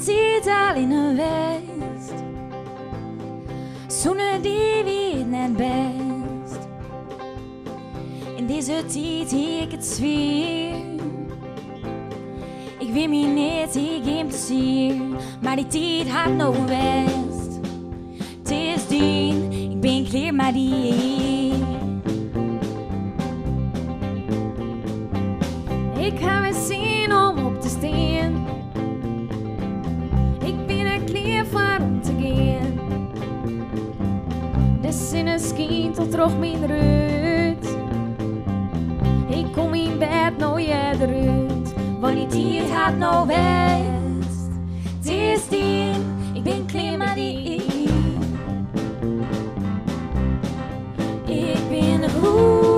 zit al in een west. Zonder die weet net best. In deze tijd ik het zweer. Ik wil me niet, ik geef te zien. Maar die tijd had nog west. Het is dien, ik ben klaar maar die. Ik ga weer zin om op te staan. Ik ben er klaar voor om te gaan. De zinnen schijnt tot terug mijn ruit. Ik kom in bed nooit eruit. Want die tijd had nog best. Het is dien, ik ben klaar maar die. Ik ben goed.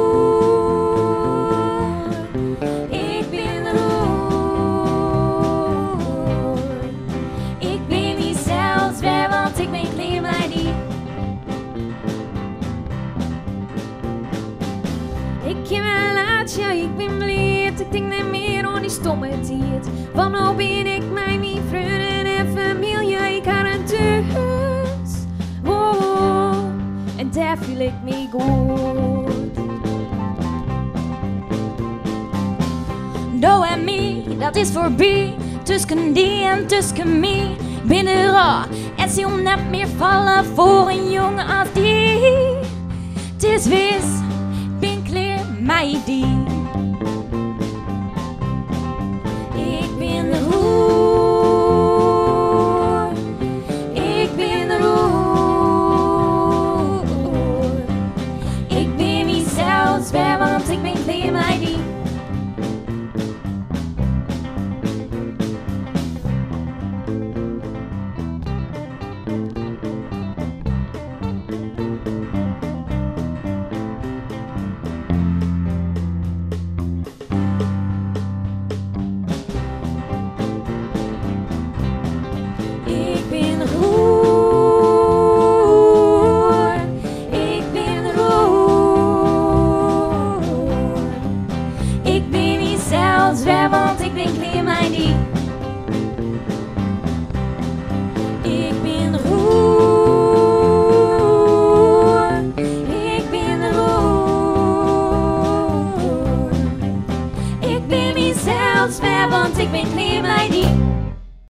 Ja, ik ben blij, ik denk niet meer aan die stomme tijd. Want nou ben ik met mijn vrienden en familie, ik ga een thuis. Oh, en daar voel ik me goed. Do en me, dat is voorbij. Tussen die en tussen me. Binnen raar en zie om net meer vallen voor een jongen als die. Het is wis, ben klaar met die. Ik ben goed.